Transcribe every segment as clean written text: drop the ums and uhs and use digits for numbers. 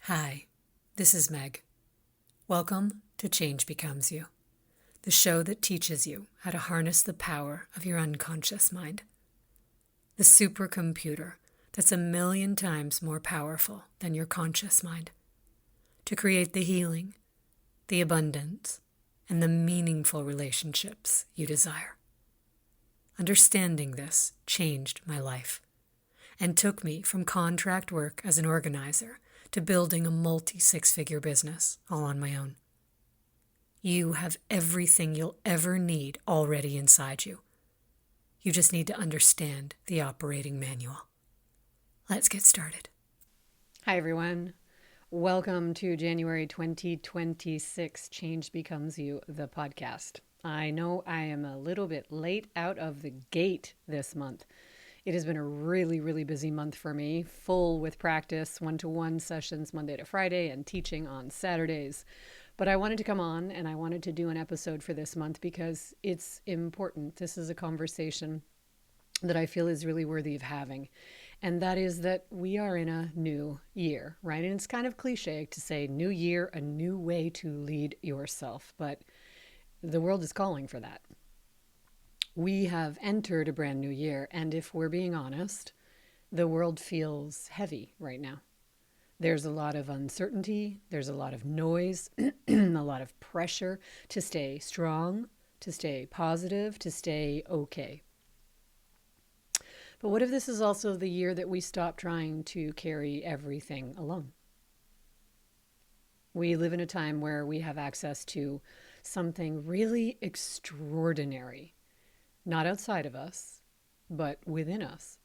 Hi, this is Meg. Welcome to Change Becomes You, the show that teaches you how to harness the power of your unconscious mind, the supercomputer that's 1,000,000 times more powerful than your conscious mind, to create the healing, the abundance, and the meaningful relationships you desire. Understanding this changed my life and took me from contract work as an organizer to building a multi-six-figure business all on my own. You have everything you'll ever need already inside you. You just need to understand the operating manual. Let's get started. Hi, everyone. Welcome to January 2026 Change Becomes You, the podcast. I know I am a little bit late out of the gate this month. It has been a really, really busy month for me, full with practice, one-to-one sessions Monday to Friday, and teaching on Saturdays. But I wanted to come on and I wanted to do an episode for this month because it's important. This is a conversation that I feel is really worthy of having. And that is that we are in a new year, right? And it's kind of cliche to say new year, a new way to lead yourself. But the world is calling for that. We have entered a brand new year, and if we're being honest, the world feels heavy right now. There's a lot of uncertainty, there's a lot of noise, a lot of pressure to stay strong, to stay positive, to stay okay. But what if this is also the year that we stop trying to carry everything alone? We live in a time where we have access to something really extraordinary. Not outside of us, but within us.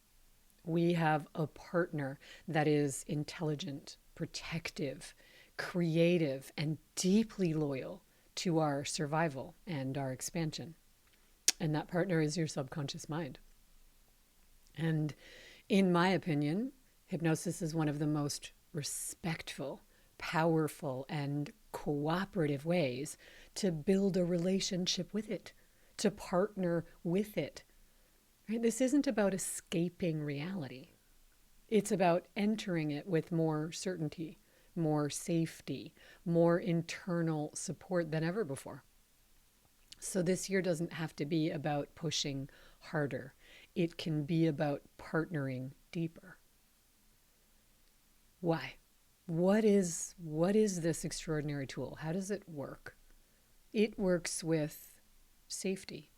We have a partner that is intelligent, protective, creative, and deeply loyal to our survival and our expansion. And that partner is your subconscious mind. And in my opinion, hypnosis is one of the most respectful, powerful, and cooperative ways to build a relationship with it, to partner with it. Right? This isn't about escaping reality. It's about entering it with more certainty, more safety, more internal support than ever before. So this year doesn't have to be about pushing harder. It can be about partnering deeper. Why? What is this extraordinary tool? How does it work? It works with safety.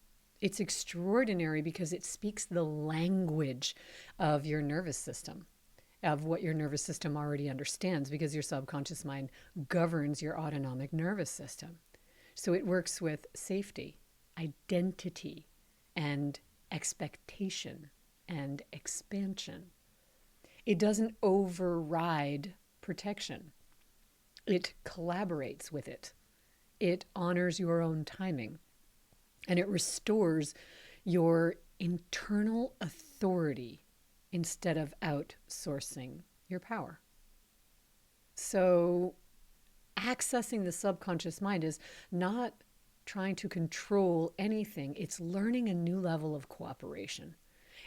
It's extraordinary because it speaks the language of your nervous system, of what your nervous system already understands, because your subconscious mind governs your autonomic nervous system. So it works with safety, identity, and expectation and expansion. It doesn't override protection. It collaborates with it. It honors your own timing. And it restores your internal authority instead of outsourcing your power. So accessing the subconscious mind is not trying to control anything. It's learning a new level of cooperation.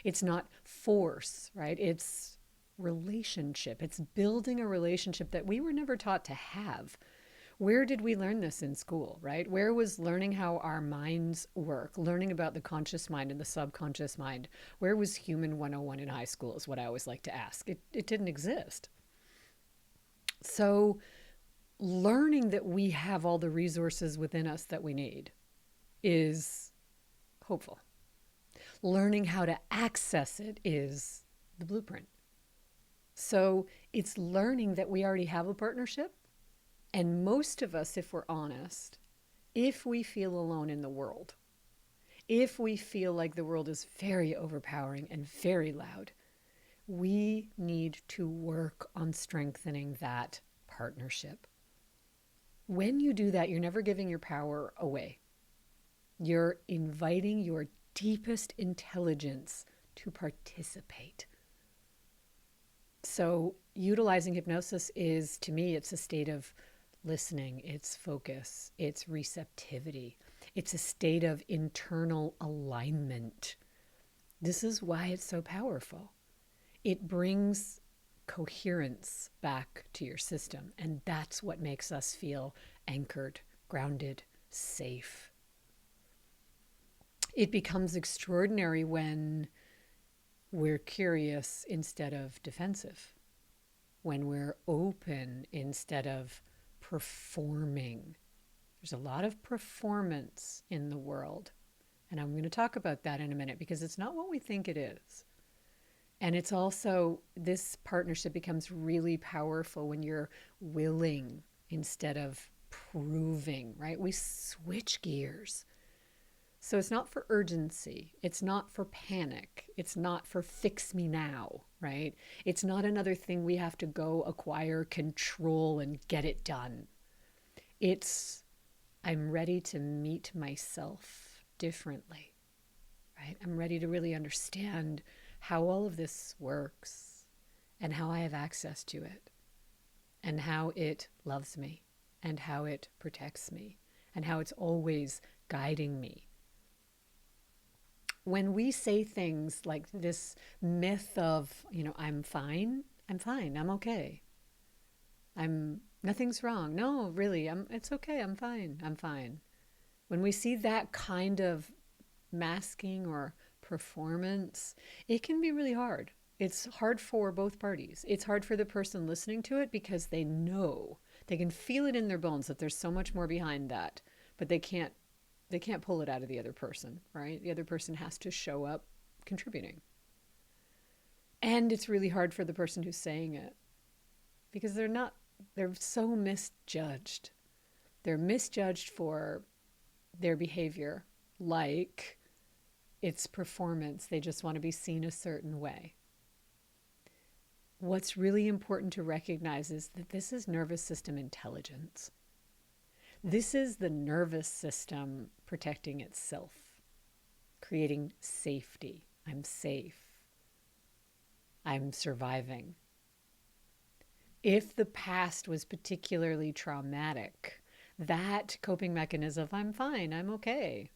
It's not force, right? It's relationship. It's building a relationship that we were never taught to have. Where did we learn this in school, right? Where was learning how our minds work, learning about the conscious mind and the subconscious mind? Where was Human 101 in high school is what I always like to ask. It didn't exist. So learning that we have all the resources within us that we need is hopeful. Learning how to access it is the blueprint. So it's learning that we already have a partnership. And most of us, if we're honest, if we feel alone in the world, if we feel like the world is very overpowering and very loud, we need to work on strengthening that partnership. When you do that, you're never giving your power away. You're inviting your deepest intelligence to participate. So utilizing hypnosis is, to me, it's a state of listening, it's focus, it's receptivity, it's a state of internal alignment. This is why it's so powerful. It brings coherence back to your system. And that's what makes us feel anchored, grounded, safe. It becomes extraordinary when we're curious instead of defensive, when we're open instead of performing. There's a lot of performance in the world. And I'm going to talk about that in a minute because it's not what we think it is. And it's also, this partnership becomes really powerful when you're willing instead of proving, right? We switch gears. So it's not for urgency. It's not for panic. It's not for fix me now, right? It's not another thing we have to go acquire, control, and get it done. It's, I'm ready to meet myself differently, right? I'm ready to really understand how all of this works and how I have access to it and how it loves me and how it protects me and how it's always guiding me. When we say things like this myth of, I'm fine, I'm okay. Nothing's wrong. No, really, it's okay, I'm fine. When we see that kind of masking or performance, it can be really hard. It's hard for both parties. It's hard for the person listening to it because they know, they can feel it in their bones that there's so much more behind that, but they can't pull it out of the other person, right? The other person has to show up contributing. And it's really hard for the person who's saying it because they're so misjudged. They're misjudged for their behavior, like it's performance. They just want to be seen a certain way. What's really important to recognize is that this is nervous system intelligence. This is the nervous system protecting itself, creating safety. I'm safe. I'm surviving. If the past was particularly traumatic, that coping mechanism, I'm fine, I'm okay,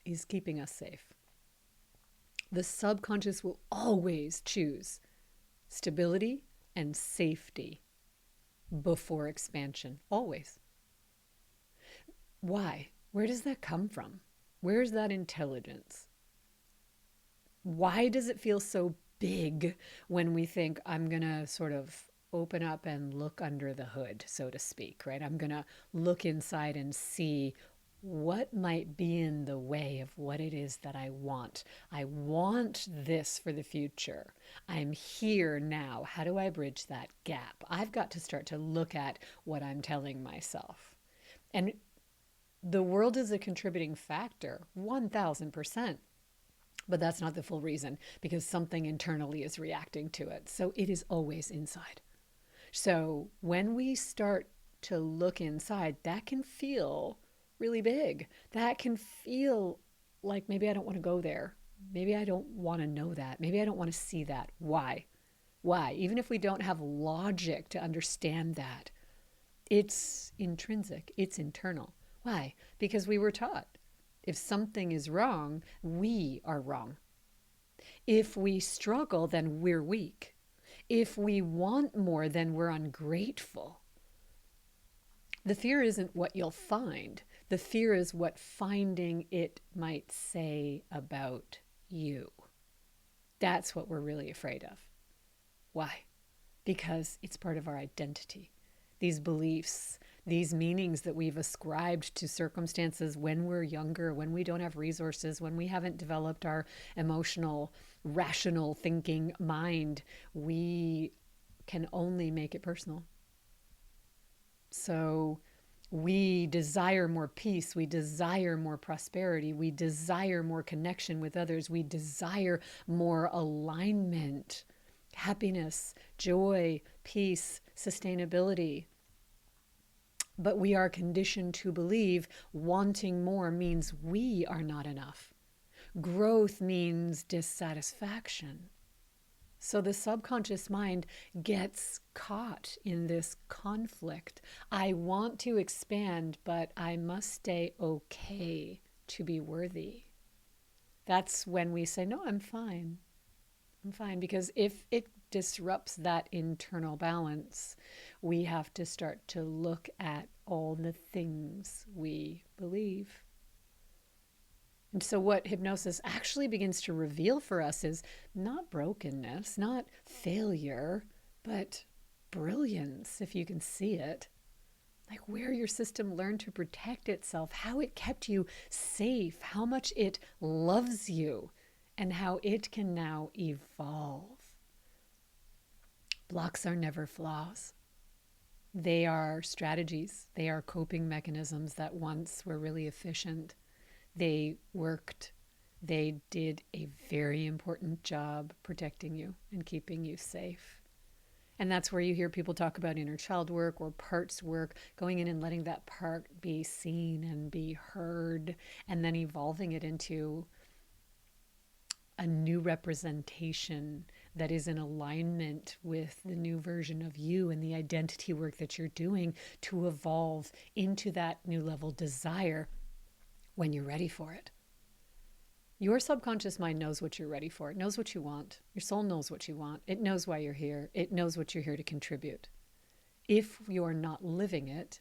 is keeping us safe. The subconscious will always choose stability and safety before expansion, always. Why? Where does that come from? Where's that intelligence? Why does it feel so big when we think I'm going to sort of open up and look under the hood, so to speak, right? I'm going to look inside and see what might be in the way of what it is that I want. I want this for the future. I'm here now. How do I bridge that gap? I've got to start to look at what I'm telling myself. And the world is a contributing factor, 1,000%. But that's not the full reason because something internally is reacting to it. So it is always inside. So when we start to look inside, that can feel really big. That can feel like maybe I don't want to go there. Maybe I don't want to know that. Maybe I don't want to see that. Why? Why? Even if we don't have logic to understand that, it's intrinsic, it's internal. Why? Because we were taught if something is wrong, we are wrong. If we struggle, then we're weak. If we want more, then we're ungrateful. The fear isn't what you'll find. The fear is what finding it might say about you. That's what we're really afraid of. Why? Because it's part of our identity. These beliefs, these meanings that we've ascribed to circumstances when we're younger, when we don't have resources, when we haven't developed our emotional, rational thinking mind, we can only make it personal. So we desire more peace, we desire more prosperity, we desire more connection with others, we desire more alignment, happiness, joy, peace, sustainability. But we are conditioned to believe wanting more means we are not enough. Growth means dissatisfaction. So the subconscious mind gets caught in this conflict. I want to expand, but I must stay okay to be worthy. That's when we say, no, I'm fine. I'm fine. Because if it disrupts that internal balance, we have to start to look at all the things we believe. And so, what hypnosis actually begins to reveal for us is not brokenness, not failure, but brilliance, if you can see it. Like where your system learned to protect itself, how it kept you safe, how much it loves you, and how it can now evolve. Blocks are never flaws. They are strategies, they are coping mechanisms that once were really efficient. They worked. They did a very important job protecting you and keeping you safe. And that's where you hear people talk about inner child work or parts work, going in and letting that part be seen and be heard, and then evolving it into a new representation that is in alignment with the new version of you and the identity work that you're doing to evolve into that new level desire when you're ready for it. Your subconscious mind knows what you're ready for. It knows what you want. Your soul knows what you want. It knows why you're here. It knows what you're here to contribute. If you're not living it,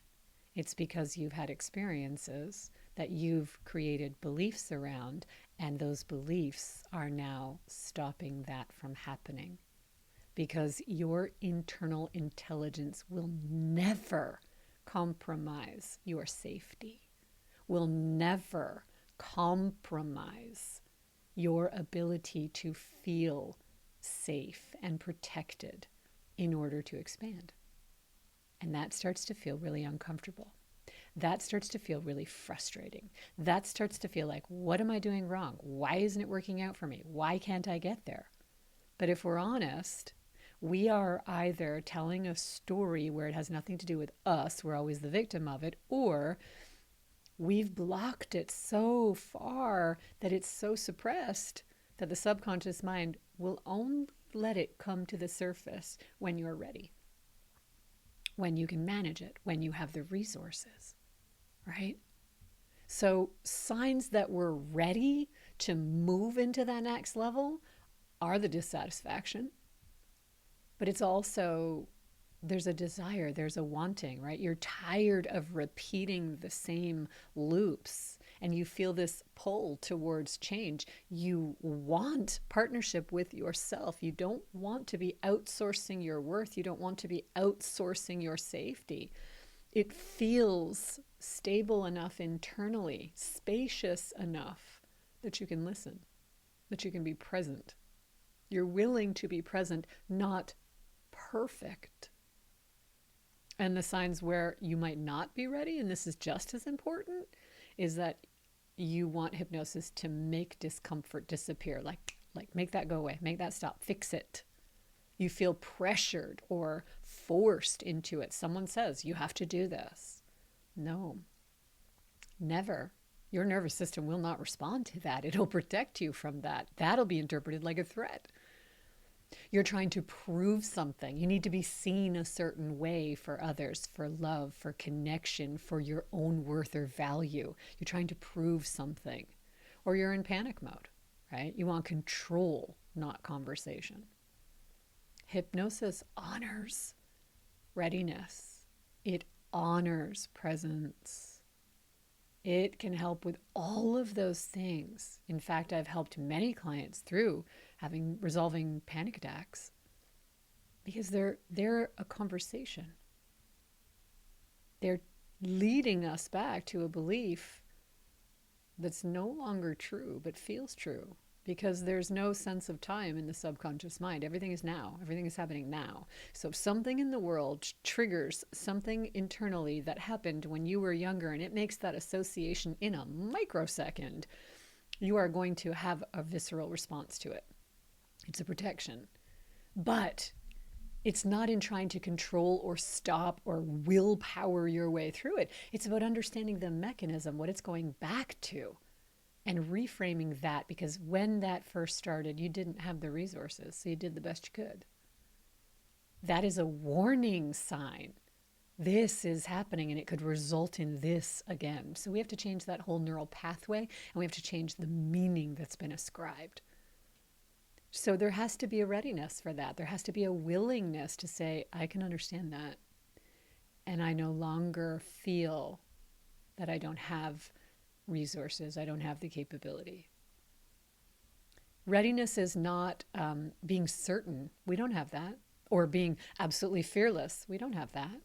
it's because you've had experiences that you've created beliefs around, and those beliefs are now stopping that from happening. Because your internal intelligence will never compromise your safety, will never compromise your ability to feel safe and protected in order to expand. And that starts to feel really uncomfortable. That starts to feel really frustrating. That starts to feel like, what am I doing wrong? Why isn't it working out for me? Why can't I get there? But if we're honest, we are either telling a story where it has nothing to do with us, we're always the victim of it, or we've blocked it so far that it's so suppressed that the subconscious mind will only let it come to the surface when you're ready, when you can manage it, when you have the resources, right? So signs that we're ready to move into that next level are the dissatisfaction, but it's also there's a desire, there's a wanting, right? You're tired of repeating the same loops and you feel this pull towards change. You want partnership with yourself. You don't want to be outsourcing your worth. You don't want to be outsourcing your safety. It feels stable enough internally, spacious enough that you can listen, that you can be present. You're willing to be present, not perfect. And the signs where you might not be ready, and this is just as important, is that you want hypnosis to make discomfort disappear, like make that go away, make that stop, fix it. You feel pressured or forced into it. Someone says, you have to do this. No, never. Your nervous system will not respond to that. It'll protect you from that. That'll be interpreted like a threat. You're trying to prove something. You need to be seen a certain way for others, for love, for connection, for your own worth or value. You're trying to prove something. Or you're in panic mode, right? You want control, not conversation. Hypnosis honors readiness. It honors presence. It can help with all of those things. In fact, I've helped many clients through resolving panic attacks because they're a conversation. They're leading us back to a belief that's no longer true but feels true, because there's no sense of time in the subconscious mind. Everything is now. Everything is happening now. So if something in the world triggers something internally that happened when you were younger and it makes that association in a microsecond, you are going to have a visceral response to it. It's a protection. But it's not in trying to control or stop or willpower your way through it. It's about understanding the mechanism, what it's going back to, and reframing that, because when that first started, you didn't have the resources, so you did the best you could. That is a warning sign. This is happening and it could result in this again. So we have to change that whole neural pathway, and we have to change the meaning that's been ascribed. So there has to be a readiness for that. There has to be a willingness to say, I can understand that. And I no longer feel that I don't have resources, I don't have the capability. Readiness is not being certain. We don't have that. Or being absolutely fearless. We don't have that.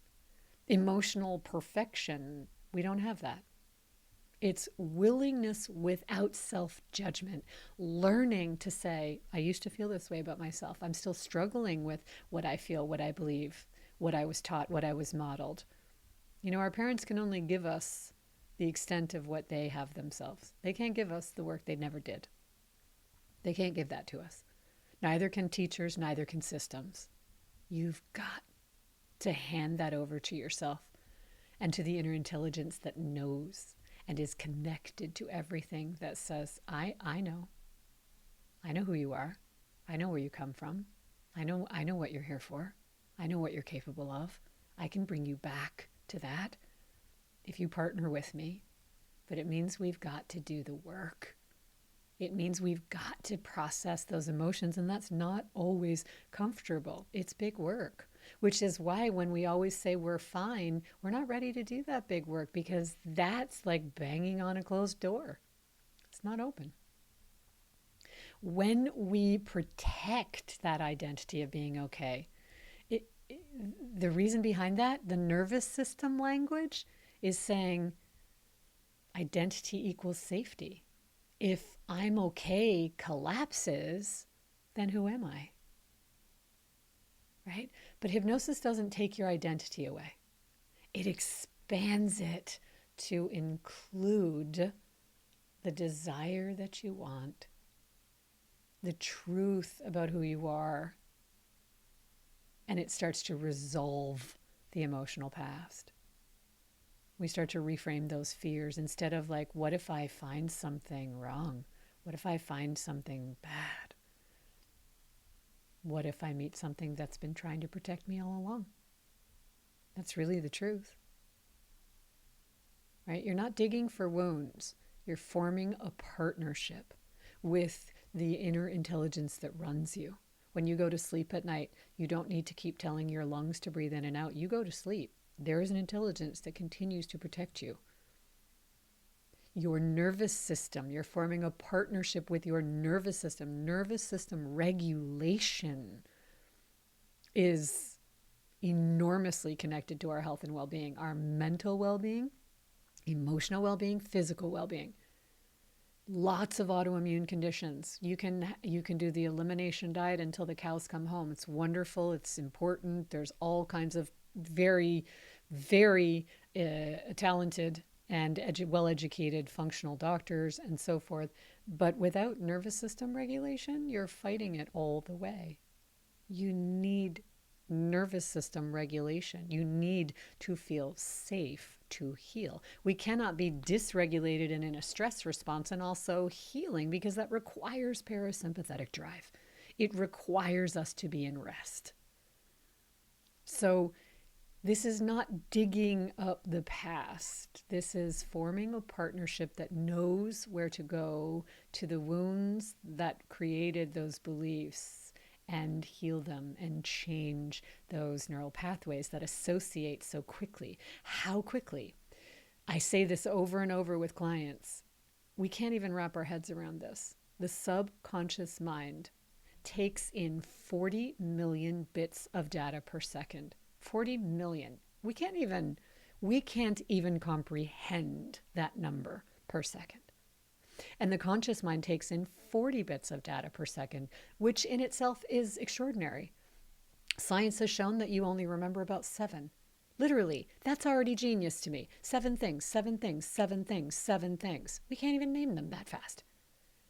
Emotional perfection. We don't have that. It's willingness without self-judgment, learning to say, I used to feel this way about myself. I'm still struggling with what I feel, what I believe, what I was taught, what I was modeled. You know, our parents can only give us the extent of what they have themselves. They can't give us the work they never did. They can't give that to us. Neither can teachers, neither can systems. You've got to hand that over to yourself and to the inner intelligence that knows and is connected to everything that says, I know. I know who you are. I know where you come from. I know what you're here for. I know what you're capable of. I can bring you back to that if you partner with me. But it means we've got to do the work. It means we've got to process those emotions, and that's not always comfortable. It's big work, which is why when we always say we're fine, we're not ready to do that big work, because that's like banging on a closed door. It's not open. When we protect that identity of being okay, the reason behind that, the nervous system language is saying identity equals safety. If I'm okay collapses, then who am I? Right? But hypnosis doesn't take your identity away. It expands it to include the desire that you want, the truth about who you are, and it starts to resolve the emotional past. We start to reframe those fears instead of like, what if I find something wrong? What if I find something bad? What if I meet something that's been trying to protect me all along? That's really the truth. Right? You're not digging for wounds. You're forming a partnership with the inner intelligence that runs you. When you go to sleep at night, you don't need to keep telling your lungs to breathe in and out. You go to sleep. There is an intelligence that continues to protect you. Your nervous system, you're forming a partnership with your nervous system. Nervous system regulation is enormously connected to our health and well-being, our mental well-being, emotional well-being, physical well-being. Lots of autoimmune conditions. You can do the elimination diet until the cows come home. It's wonderful. It's important. There's all kinds of very, very talented and well-educated functional doctors and so forth. But without nervous system regulation, you're fighting it all the way. You need nervous system regulation. You need to feel safe to heal. We cannot be dysregulated and in a stress response and also healing, because that requires parasympathetic drive. It requires us to be in rest. So this is not digging up the past. This is forming a partnership that knows where to go to the wounds that created those beliefs and heal them and change those neural pathways that associate so quickly. How quickly? I say this over and over with clients. We can't even wrap our heads around this. The subconscious mind takes in 40 million bits of data per second. 40 million. We can't even comprehend that number per second. And the conscious mind takes in 40 bits of data per second, which in itself is extraordinary. Science has shown that you only remember about 7. Literally, that's already genius to me. 7 things, 7 things, 7 things, 7 things. We can't even name them that fast.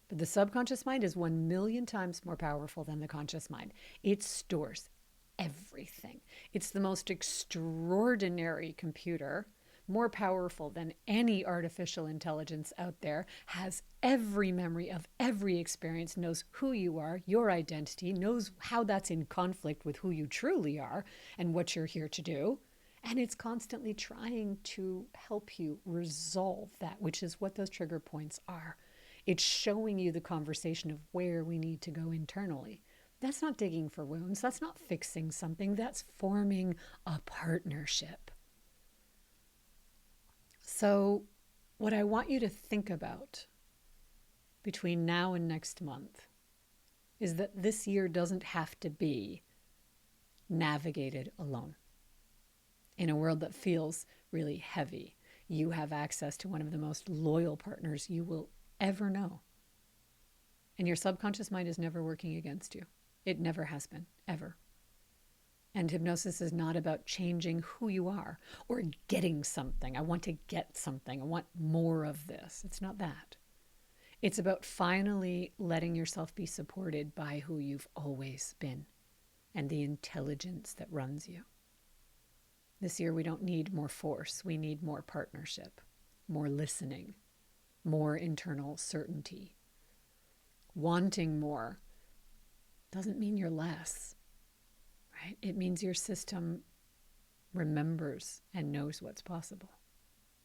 But the subconscious mind is 1 million times more powerful than the conscious mind. It stores everything. It's the most extraordinary computer, more powerful than any artificial intelligence out there, has every memory of every experience, knows who you are, your identity, knows how that's in conflict with who you truly are and what you're here to do. And it's constantly trying to help you resolve that, which is what those trigger points are. It's showing you the conversation of where we need to go internally. That's not digging for wounds. That's not fixing something. That's forming a partnership. So, what I want you to think about between now and next month is that this year doesn't have to be navigated alone. In a world that feels really heavy, you have access to one of the most loyal partners you will ever know. And your subconscious mind is never working against you. It never has been, ever. And hypnosis is not about changing who you are or getting something. I want to get something. I want more of this. It's not that. It's about finally letting yourself be supported by who you've always been and the intelligence that runs you. This year, we don't need more force. We need more partnership, more listening, more internal certainty. Wanting more doesn't mean you're less, right? It means your system remembers and knows what's possible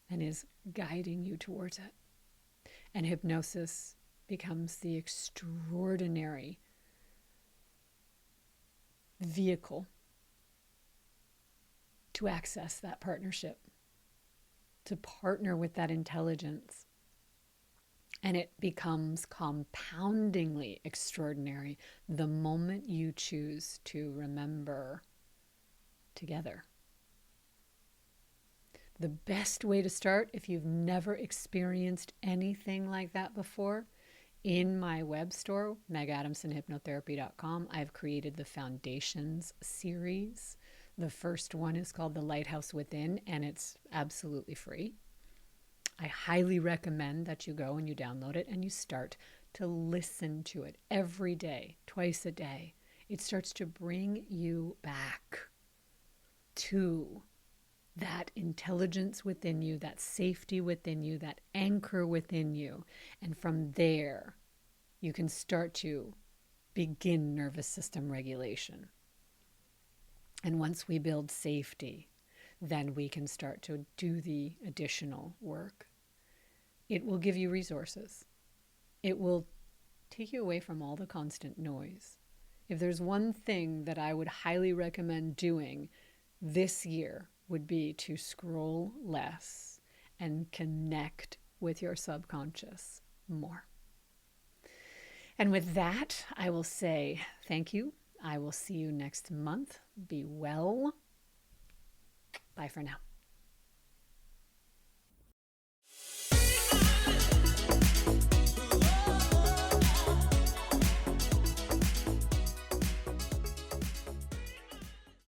and is guiding you towards it. And hypnosis becomes the extraordinary vehicle to access that partnership, to partner with that intelligence. And it becomes compoundingly extraordinary the moment you choose to remember together. The best way to start, if you've never experienced anything like that before, in my web store, megadamsonhypnotherapy.com, I've created the Foundations series. The first one is called The Lighthouse Within, and it's absolutely free. I highly recommend that you go and you download it and you start to listen to it every day, twice a day. It starts to bring you back to that intelligence within you, that safety within you, that anchor within you. And from there, you can start to begin nervous system regulation. And once we build safety, then we can start to do the additional work. It will give you resources. It will take you away from all the constant noise. If there's one thing that I would highly recommend doing this year, would be to scroll less and connect with your subconscious more. And with that, I will say thank you. I will see you next month. Be well. Bye for now.